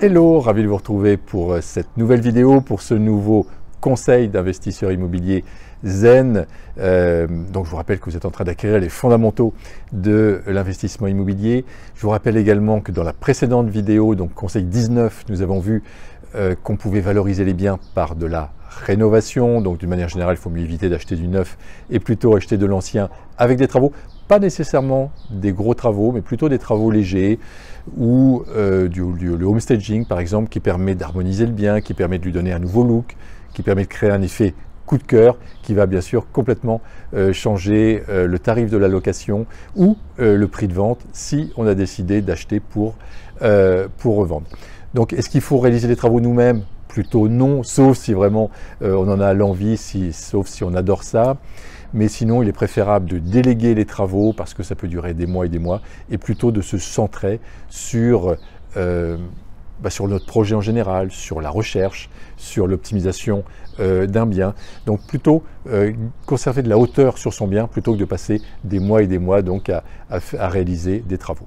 Hello, ravi de vous retrouver pour cette nouvelle vidéo, pour ce nouveau conseil d'investisseur immobilier zen. Donc je vous rappelle que vous êtes en train d'acquérir les fondamentaux de l'investissement immobilier. Je vous rappelle également que dans la précédente vidéo, donc conseil 19, nous avons vu qu'on pouvait valoriser les biens par de la rénovation. Donc d'une manière générale, il faut mieux éviter d'acheter du neuf et plutôt acheter de l'ancien avec des travaux. Pas nécessairement des gros travaux, mais plutôt des travaux légers ou le home staging par exemple, qui permet d'harmoniser le bien, qui permet de lui donner un nouveau look, qui permet de créer un effet coup de cœur qui va bien sûr complètement changer le tarif de la location ou le prix de vente si on a décidé d'acheter pour revendre. Donc est-ce qu'il faut réaliser les travaux nous-mêmes? Plutôt non, sauf si vraiment on en a l'envie, sauf si on adore ça. Mais sinon, il est préférable de déléguer les travaux parce que ça peut durer des mois et plutôt de se centrer sur notre projet en général, sur la recherche, sur l'optimisation d'un bien. Donc plutôt conserver de la hauteur sur son bien plutôt que de passer des mois donc à réaliser des travaux.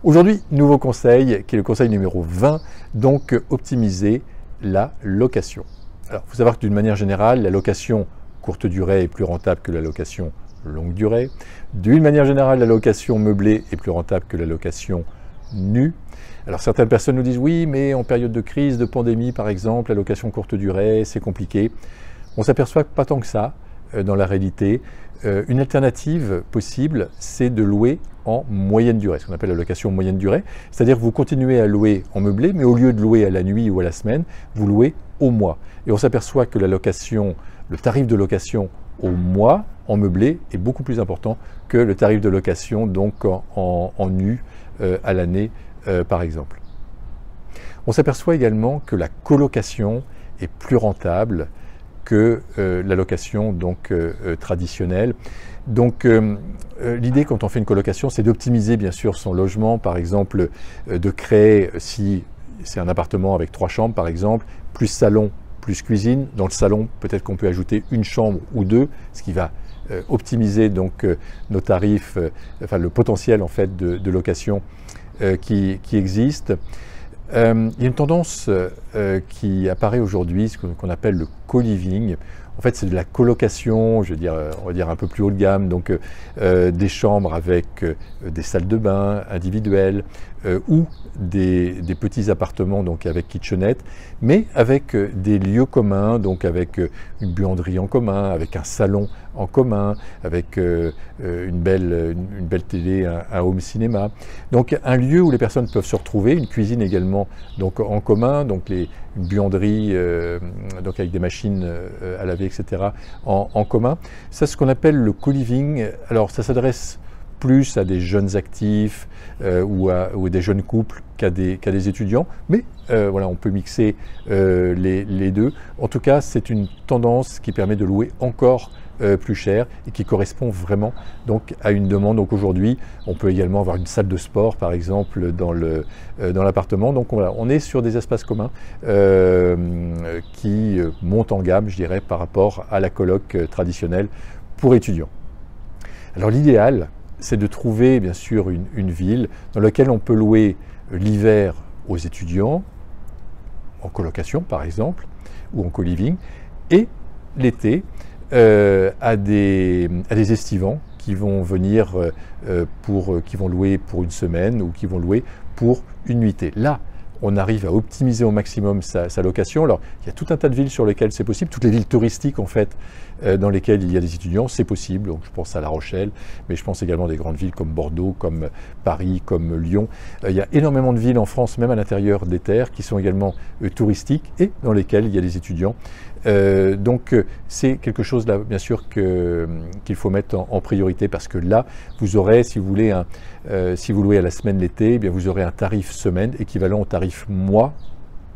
Aujourd'hui, nouveau conseil qui est le conseil numéro 20, donc optimiser la location. Alors, il faut savoir que d'une manière générale, la location courte durée est plus rentable que la location longue durée. D'une manière générale, la location meublée est plus rentable que la location nue. Alors certaines personnes nous disent oui, mais en période de crise, de pandémie par exemple, la location courte durée, c'est compliqué. On s'aperçoit pas tant que ça dans la réalité. Une alternative possible, c'est de louer en moyenne durée, ce qu'on appelle la location moyenne durée. C'est-à-dire que vous continuez à louer en meublé, mais au lieu de louer à la nuit ou à la semaine, vous louez au mois. Et on s'aperçoit que le tarif de location au mois en meublé est beaucoup plus important que le tarif de location donc en nu à l'année par exemple. On s'aperçoit également que la colocation est plus rentable que la location donc traditionnelle. Donc l'idée quand on fait une colocation, c'est d'optimiser bien sûr son logement, par exemple de créer, si c'est un appartement avec 3 chambres par exemple, plus salon, plus cuisine. Dans le salon, peut-être qu'on peut ajouter une chambre ou 2, ce qui va optimiser donc nos tarifs, enfin le potentiel en fait de location qui existe. Il y a une tendance qui apparaît aujourd'hui, ce qu'on appelle le co-living. En fait, c'est de la colocation, on va dire un peu plus haut de gamme, donc des chambres avec des salles de bain individuelles ou des petits appartements donc avec kitchenette, mais avec des lieux communs, donc avec une buanderie en commun, avec un salon en commun, avec une belle télé, un home cinéma. Donc un lieu où les personnes peuvent se retrouver, une cuisine également donc en commun, donc une buanderie donc avec des machines à laver, etc. en commun. C'est ce qu'on appelle le co-living. Alors ça s'adresse plus à des jeunes actifs ou des jeunes couples qu'à des étudiants, mais voilà, on peut mixer les deux. En tout cas, c'est une tendance qui permet de louer encore plus cher et qui correspond vraiment donc à une demande. Donc aujourd'hui, on peut également avoir une salle de sport par exemple dans l'appartement. Donc voilà, on est sur des espaces communs qui montent en gamme, je dirais, par rapport à la coloc traditionnelle pour étudiants. Alors l'idéal, c'est de trouver bien sûr une ville dans laquelle on peut louer l'hiver aux étudiants, en colocation par exemple, ou en co-living, et l'été à des estivants qui vont venir qui vont louer pour une semaine ou qui vont louer pour une nuitée. Là, on arrive à optimiser au maximum sa location. Alors, il y a tout un tas de villes sur lesquelles c'est possible. Toutes les villes touristiques, en fait, dans lesquelles il y a des étudiants, c'est possible. Donc, je pense à La Rochelle, mais je pense également à des grandes villes comme Bordeaux, comme Paris, comme Lyon. Il y a énormément de villes en France, même à l'intérieur des terres, qui sont également touristiques et dans lesquelles il y a des étudiants. Donc, c'est quelque chose, là, bien sûr, qu'il faut mettre en priorité parce que là, vous aurez, si vous voulez, si vous louez à la semaine l'été, eh bien vous aurez un tarif semaine équivalent au tarif mois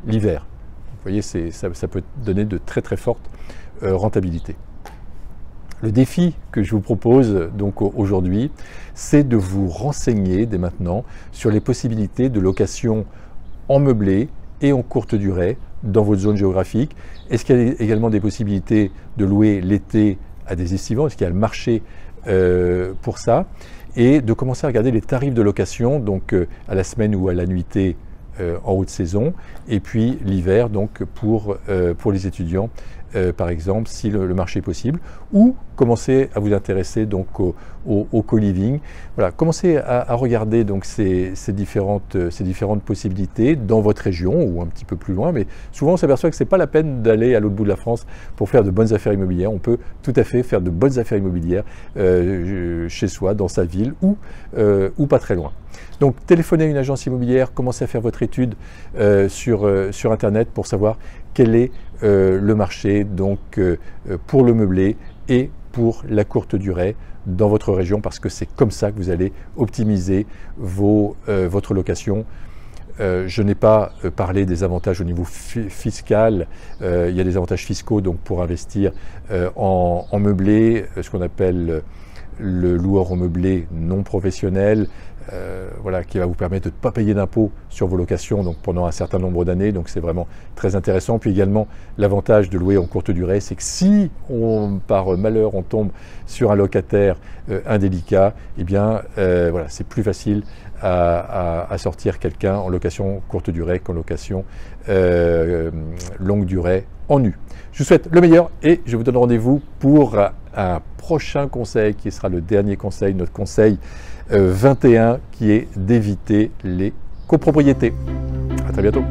l'hiver. Vous voyez, ça peut donner de très très fortes rentabilités. Le défi que je vous propose donc aujourd'hui, c'est de vous renseigner dès maintenant sur les possibilités de location en meublé et en courte durée dans votre zone géographique. Est-ce qu'il y a également des possibilités de louer l'été à des estivants? Est-ce qu'il y a le marché pour ça? Et de commencer à regarder les tarifs de location, donc à la semaine ou à la nuitée en haute saison, et puis l'hiver donc pour les étudiants, par exemple, si le marché est possible, ou commencer à vous intéresser donc au co-living. Voilà, commencez à regarder donc ces différentes possibilités dans votre région ou un petit peu plus loin, mais souvent on s'aperçoit que ce n'est pas la peine d'aller à l'autre bout de la France pour faire de bonnes affaires immobilières. On peut tout à fait faire de bonnes affaires immobilières chez soi, dans sa ville ou pas très loin. Donc téléphonez à une agence immobilière, commencez à faire votre étude sur Internet pour savoir quel est le marché donc, pour le meublé et pour la courte durée dans votre région, parce que c'est comme ça que vous allez optimiser votre location. Je n'ai pas parlé des avantages au niveau fiscal. Il y a des avantages fiscaux donc, pour investir en meublé, ce qu'on appelle le loueur au meublé non professionnel, voilà, qui va vous permettre de ne pas payer d'impôts sur vos locations donc, pendant un certain nombre d'années. Donc c'est vraiment très intéressant. Puis également, l'avantage de louer en courte durée, c'est que si par malheur on tombe sur un locataire indélicat, eh bien voilà, c'est plus facile à sortir quelqu'un en location courte durée qu'en location longue durée en nu. Je vous souhaite le meilleur et je vous donne rendez-vous pour un prochain conseil qui sera le dernier conseil, notre conseil 21 qui est d'éviter les copropriétés. À très bientôt.